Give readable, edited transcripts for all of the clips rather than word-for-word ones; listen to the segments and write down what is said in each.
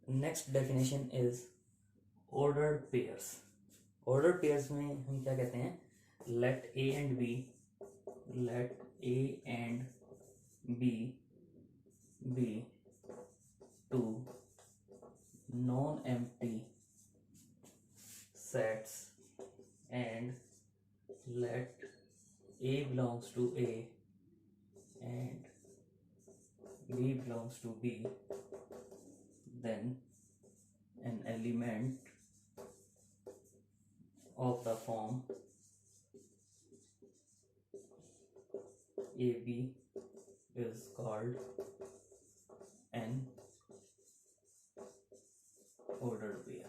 Next definition is ordered pairs. ordered pairs में हम क्या कहते हैं, let a and b be two non-empty sets and let a belongs to a and b belongs to b, then an element of the form AB is called an ordered pair.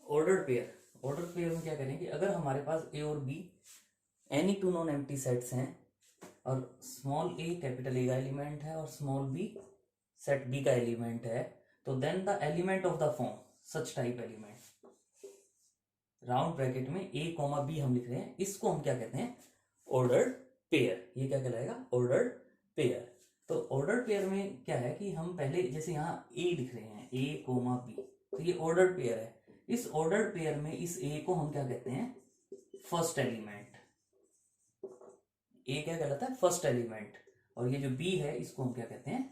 ordered pair में क्या करेंगे, अगर हमारे पास A और B any two non empty sets हैं और small a capital A का एलिमेंट है और स्मॉल b सेट B का एलिमेंट है, तो then the element of the form such type element, round bracket में a कॉमा b हम लिख रहे हैं, इसको हम क्या कहते हैं, ऑर्डर्ड पेयर. ये क्या कहलाएगा, ऑर्डर्ड पेयर. तो ऑर्डर्ड पेयर में क्या है कि हम पहले जैसे यहाँ a लिख रहे हैं, a कोमा b, तो ये ऑर्डर्ड पेयर है. इस ऑर्डर्ड पेयर में इस a को हम क्या कहते हैं, फर्स्ट एलिमेंट. a क्या कहलाता है, फर्स्ट एलिमेंट. और ये जो b है इसको हम क्या कहते हैं,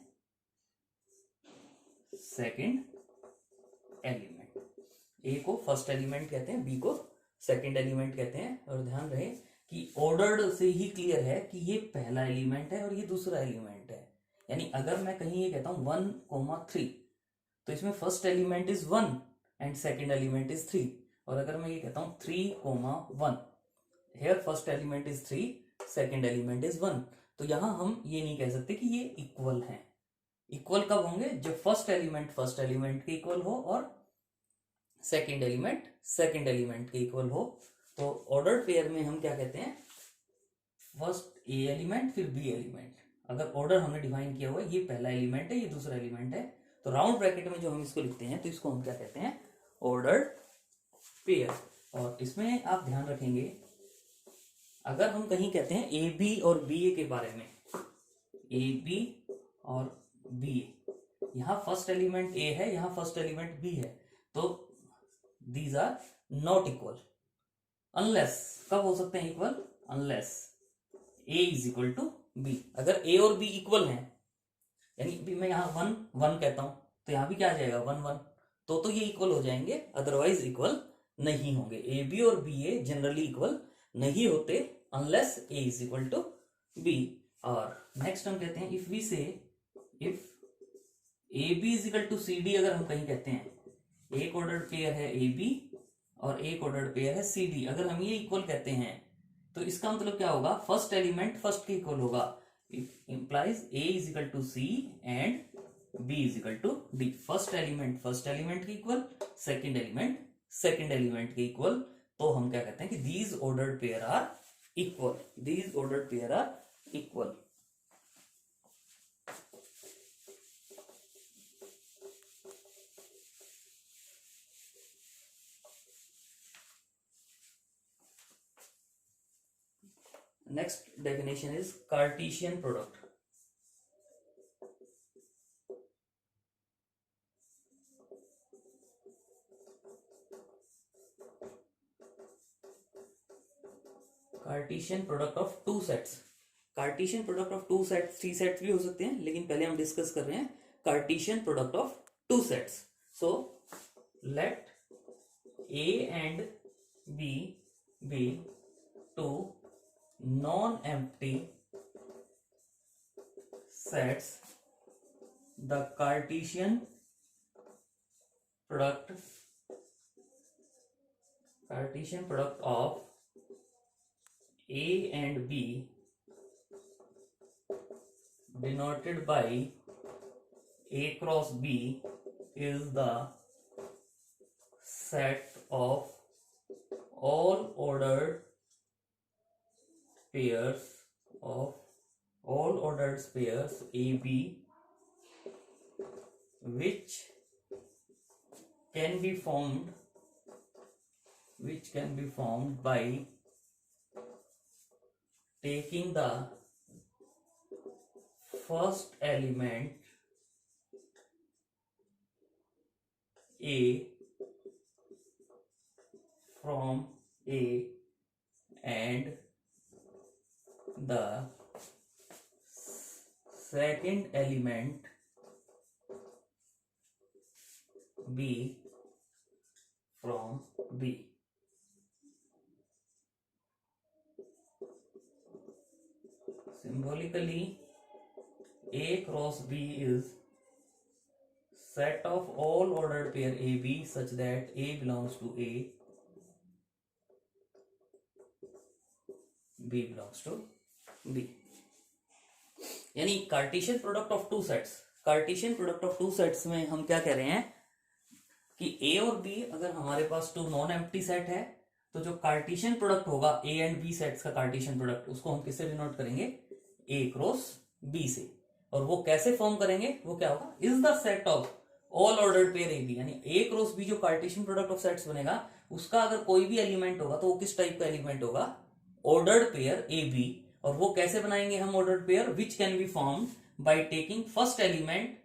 सेकंड एलिमेंट. a को फर्स्ट एलिमेंट कहते हैं, b को सेकंड एलिमेंट कहते हैं. और ध्यान रहे कि ऑर्डर्ड से ही क्लियर है कि ये पहला एलिमेंट है और ये दूसरा एलिमेंट है. यानी अगर मैं कहीं ये कहता हूं 1,3, तो इसमें first element is 1 and second element is 3. और अगर मैं ये कहता हूं 3,1, hair first element is 3, second element is 1, तो यहां हम ये नहीं कह सकते कि ये इक्वल हैं. इक्वल कब होंगे, जब फर्स्ट एलिमेंट के इक्वल हो और सेकंड एलिमेंट के इक्वल हो. तो ऑर्डर्ड पेयर में हम क्या कहते हैं, फर्स्ट ए एलिमेंट फिर बी एलिमेंट. अगर ऑर्डर हमने डिफाइन किया हुआ है, ये पहला एलिमेंट है, ये दूसरा एलिमेंट है, तो राउंड ब्रैकेट में जो हम इसको लिखते हैं तो इसको हम क्या कहते हैं, ऑर्डर्ड पेयर. और इसमें आप ध्यान रखेंगे, अगर हम कहीं कहते हैं ए बी और बी ए के बारे में, ए बी और बी ए, यहां फर्स्ट एलिमेंट ए है, यहां फर्स्ट एलिमेंट बी है, तो these are not equal. Unless, कब हो सकते हैं equal, unless a is equal to b. अगर a और b इक्वल हैं, यानी मैं यहां 1 1 कहता हूं, तो यहां भी क्या आ जाएगा 1 1, तो ये इक्वल हो जाएंगे, अदरवाइज इक्वल नहीं होंगे. ए बी और बी ए जनरली इक्वल नहीं होते unless a is equal to b. और नेक्स्ट हम कहते हैं, if we say if a b is equal to c d, अगर हम कहीं कहते हैं एक ऑर्डर्ड पेयर है ए बी और एक ऑर्डर्ड पेयर है सी डी, अगर हम ये इक्वल कहते हैं तो इसका मतलब क्या होगा, फर्स्ट एलिमेंट फर्स्ट के इक्वल होगा. It implies a is equal to c and b is equal to d. First element के इक्वल, सेकंड एलिमेंट के इक्वल, तो हम क्या कहते हैं कि these ordered pair are equal. Next definition is Cartesian product. Cartesian product of two sets. Cartesian product of two sets, three sets भी हो सकते हैं, लेकिन पहले हम डिस्कस कर रहे हैं Cartesian product of two sets. So let A and B be two non-empty sets. The Cartesian product of A and B denoted by A cross B is the set of all ordered pairs AB which can be formed by taking the first element A from A and the second element B from B. Symbolically, A cross B is set of all ordered pair AB such that A belongs to A, B belongs to B. यानी Cartesian product of two sets, Cartesian product of two sets में हम क्या कह रहे हैं कि A और B अगर हमारे पास टू नॉन एम्प्टी सेट है तो जो कार्टेशियन प्रोडक्ट होगा A एंड B सेट्स का कार्टेशियन प्रोडक्ट, उसको हम किससे डिनोट करेंगे? A क्रॉस B से। और वो कैसे फॉर्म करेंगे? वो क्या होगा? Is the set of all ordered pair A b, यानी ए क्रॉस बी जो कार्टेशियन प्रोडक्ट ऑफ सेट्स बनेगा उसका अगर कोई भी एलिमेंट होगा तो वो किस टाइप का एलिमेंट होगा? Ordered pair A B. और वो कैसे बनाएंगे हम ordered pair? Which can be formed by taking first element,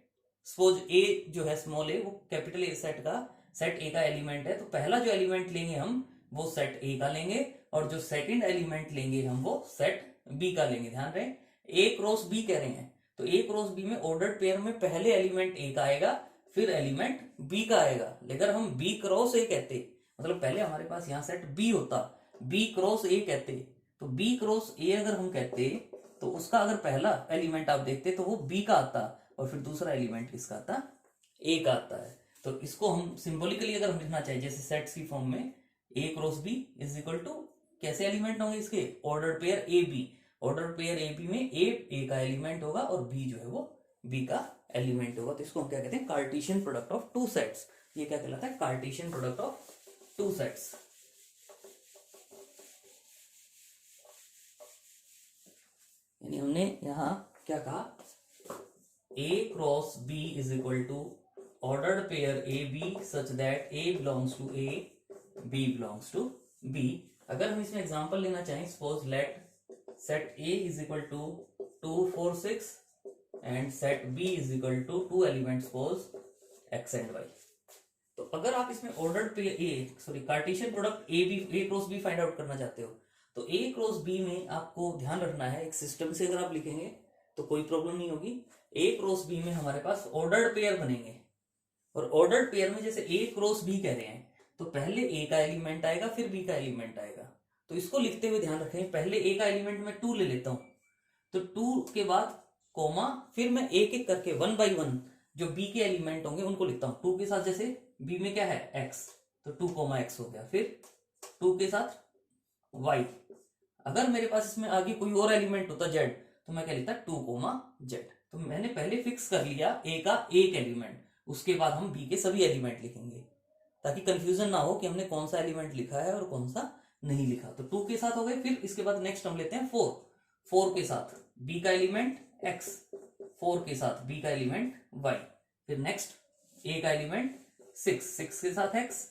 suppose A जो है स्मॉल ए वो कैपिटल ए सेट का, सेट ए का एलिमेंट है, तो पहला जो एलिमेंट लेंगे हम वो सेट ए का लेंगे और जो सेकंड एलिमेंट लेंगे हम वो सेट बी का लेंगे। ध्यान रहे ए क्रॉस बी कह रहे हैं तो ए क्रॉस बी में ऑर्डर्ड पेयर में पहले एलिमेंट ए का आएगा फिर एलिमेंट बी का आएगा। लेकिन हम बी क्रॉस ए कहते, मतलब पहले हमारे पास यहाँ सेट बी होता, बी क्रॉस ए कहते, तो बी क्रॉस ए अगर हम कहते तो उसका अगर पहला एलिमेंट आप देखते तो वो बी का आता और फिर दूसरा एलिमेंट किसका आता? ए का आता है। तो इसको हम सिंबॉलिकली अगर हम लिखना चाहिए जैसे सेट्स की फॉर्म में, A cross B is equal to कैसे एलिमेंट होंगे इसके? ऑर्डर पेयर ए बी। ऑर्डर पेयर ए बी में ए का एलिमेंट होगा और बी जो है वो बी का एलिमेंट होगा। तो इसको हम क्या कहते हैं? Cartesian product of two sets. ये क्या कहलाता है? Cartesian product of two sets. यानी हमने यहां क्या कहा? A cross B is equal to ordered pair A b such that A belongs to A, B belongs to B। अगर हम इसमें एग्जांपल लेना चाहें, suppose let set A is equal to 2 4 6 and set B is equal to 2 elements suppose X and Y। तो अगर आप इसमें ordered pair Cartesian product a cross b find out करना चाहते हो तो ए क्रॉस बी में आपको ध्यान रखना है, एक सिस्टम से अगर आप लिखेंगे तो कोई प्रॉब्लम नहीं होगी। ए क्रॉस बी में हमारे पास ऑर्डर्ड पेयर बनेंगे और ऑर्डर्ड पेयर में जैसे ए क्रॉस बी कह रहे हैं तो पहले ए का एलिमेंट आएगा फिर बी का एलिमेंट आएगा। तो इसको लिखते हुए ध्यान रखें, पहले ए का एलिमेंट मैं 2 ले लेता हूं तो 2 के बाद कोमा, फिर मैं एक एक करके 1 बाई 1 जो बी के एलिमेंट होंगे उनको लिखता हूं। 2 के साथ जैसे बी में क्या है? एक्स, तो 2 कोमा एक्स हो गया। फिर 2 के साथ वाई, अगर मेरे पास इसमें आगे कोई और एलिमेंट होता जेड तो मैं क्या लिखता? 2 कोमा जेड। तो मैंने पहले फिक्स कर लिया ए का एक एलिमेंट, उसके बाद हम बी के सभी एलिमेंट लिखेंगे ताकि कंफ्यूजन ना हो कि हमने कौन सा एलिमेंट लिखा है और कौन सा नहीं लिखा। तो 2 के साथ हो गए। फिर इसके बाद नेक्स्ट हम लेते हैं 4, 4 के साथ बी का एलिमेंट एक्स, 4 के साथ बी का एलिमेंट वाई, फिर नेक्स्ट ए का एलिमेंट 6, 6 के साथ एक्स,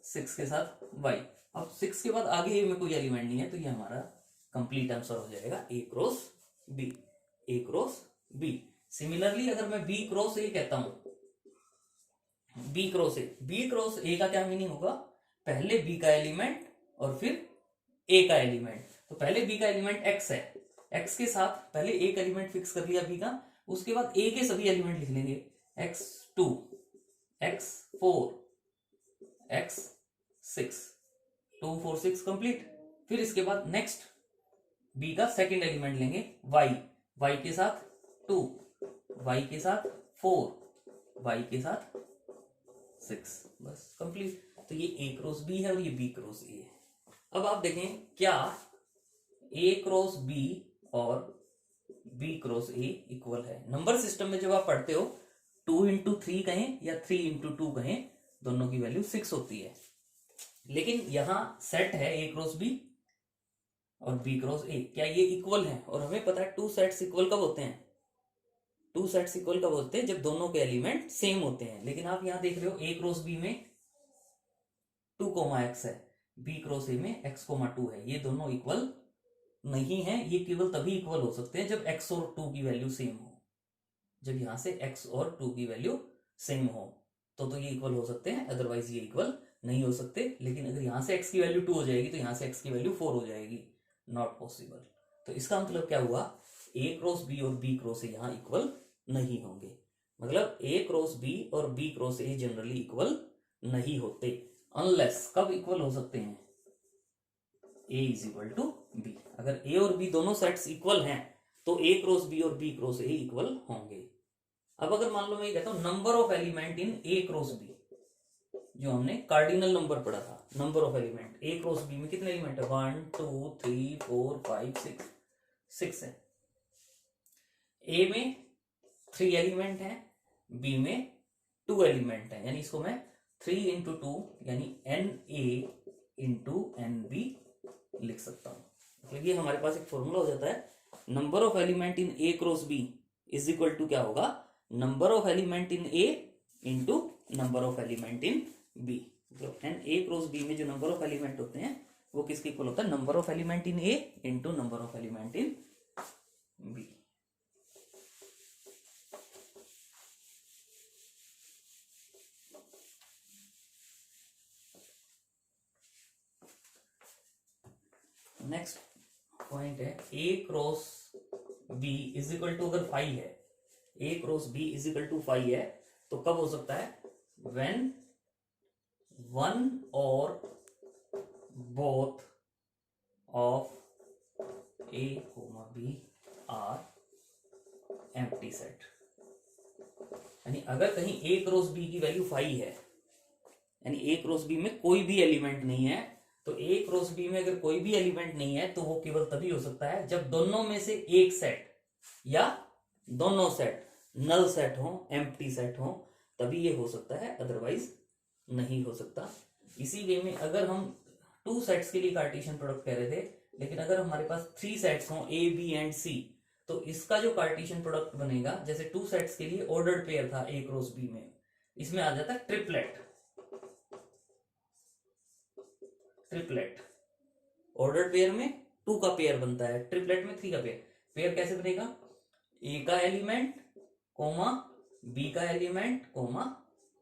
6 के साथ वाई। अब 6 के बाद आगे ए में कोई एलिमेंट नहीं है तो ये हमारा कंप्लीट आंसर हो जाएगा ए क्रॉस बी, ए क्रॉस बी। सिमिलरली अगर मैं बी क्रॉस ए कहता हूं, बी क्रॉस ए का क्या मीनिंग होगा? पहले बी का एलिमेंट और फिर ए का एलिमेंट। तो पहले बी का एलिमेंट एक्स है, एक्स के साथ पहले एक एलिमेंट फिक्स कर लिया बी का, उसके बाद ए के सभी एलिमेंट लिख लेंगे, x2, x4, x6, 2 4 6 कंप्लीट। फिर इसके बाद नेक्स्ट बी का सेकंड एलिमेंट लेंगे y, y के साथ 2, y के साथ 4, y के साथ 6, बस कंप्लीट। तो ये a क्रॉस b है और ये b क्रॉस a है। अब आप देखें क्या a क्रॉस b और b क्रॉस a इक्वल है? नंबर सिस्टम में जब आप पढ़ते हो 2 इंटू 3 कहें या 3 इंटू 2 कहें, दोनों की वैल्यू 6 होती है। लेकिन यहां सेट है a क्रॉस b और b क्रॉस a, क्या ये इक्वल है? और हमें पता है 2 सेट्स इक्वल कब होते हैं? 2 सेट्स इक्वल कब होते हैं? जब दोनों के एलिमेंट सेम होते हैं। लेकिन आप यहां देख रहे हो a क्रॉस b में 2 कोमा x है, b क्रॉस a में x कोमा 2 है। ये दोनों इक्वल नहीं है, ये केवल तभी इक्वल हो सकते हैं जब x और 2 की वैल्यू सेम हो, जब यहां से x और 2 की वैल्यू सेम हो। तो ये इक्वल हो सकते हैं, अदरवाइज ये इक्वल नहीं हो सकते। लेकिन अगर यहां से x की वैल्यू 2 हो जाएगी तो यहां से x की वैल्यू 4 हो जाएगी, नॉट पॉसिबल। तो इसका मतलब क्या हुआ, a क्रॉस b और b क्रॉस a यहाँ इक्वल नहीं होंगे। मतलब a क्रॉस b और b cross a generally equal नहीं होते। अनलेस कब इक्वल हो सकते हैं, a is equal to b। अगर a और b दोनों सेट्स इक्वल हैं तो a क्रॉस b और b क्रॉस a इक्वल होंगे। अब अगर मान लो मैं ये कहता हूं number of element in a cross b, जो हमने कार्डिनल नंबर पढ़ा था, number of element a cross b में कितने एलिमेंट है, 1 2 3 4 5 6 है। a में 3 एलिमेंट है, b में 2 एलिमेंट है, यानी इसको मैं 3 इंटू 2 यानी na इंटू nb लिख सकता हूं। मतलब ये हमारे पास एक फॉर्मूला हो जाता है, number of element in a cross b is equal to क्या होगा, number of element in a into number of element in b। मतलब एन a क्रॉस b में जो नंबर ऑफ एलिमेंट होते हैं वो किसके इक्वल होता है, number of element in a into number of element in b। Next point है a cross b is equal to, अगर 5 है, a cross b is equal to 5 है तो कब हो सकता है, व्हेन वन और both of a b are empty set. यानी अगर कहीं a क्रॉस b की वैल्यू 5 है, यानी a क्रॉस b में कोई भी एलिमेंट नहीं है, तो a क्रॉस b में अगर कोई भी एलिमेंट नहीं है तो वो केवल तभी हो सकता है जब दोनों में से एक सेट या दोनों सेट नल सेट हो, एम्प्टी सेट हो, तभी ये हो सकता है, अदरवाइज नहीं हो सकता। इसी वे में अगर हम 2 सेट्स के लिए कार्टेशियन प्रोडक्ट कह रहे थे, लेकिन अगर हमारे पास 3 सेट्स हो a b एंड c, तो इसका जो कार्टेशियन प्रोडक्ट बनेगा, जैसे 2 सेट्स के लिए ऑर्डर्ड पेयर था a क्रॉस b में, इसमें आ जाता है ट्रिपलेट। ट्रिपलेट ऑर्डर पेयर में 2 का पेयर बनता है, ट्रिपलेट में 3 का पेयर। पेयर कैसे बनेगा, a का एलिमेंट कोमा b का एलिमेंट कोमा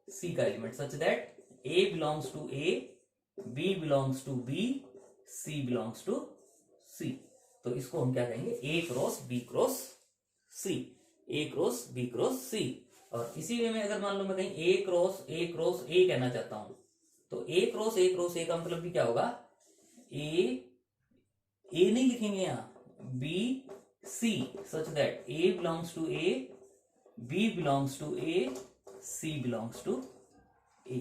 c का element, such that a belongs to a, b belongs to b, c belongs to c। तो इसको हम क्या कहेंगे, a cross b cross c, a cross b cross c। और इसी वे में अगर मान लो मैं कहीं a क्रॉस a कहना चाहता हूं, तो a क्रॉस a का मतलब भी क्या होगा, a नहीं लिखेंगे यहां, b c, such that a belongs to a, b belongs to a, c belongs to a।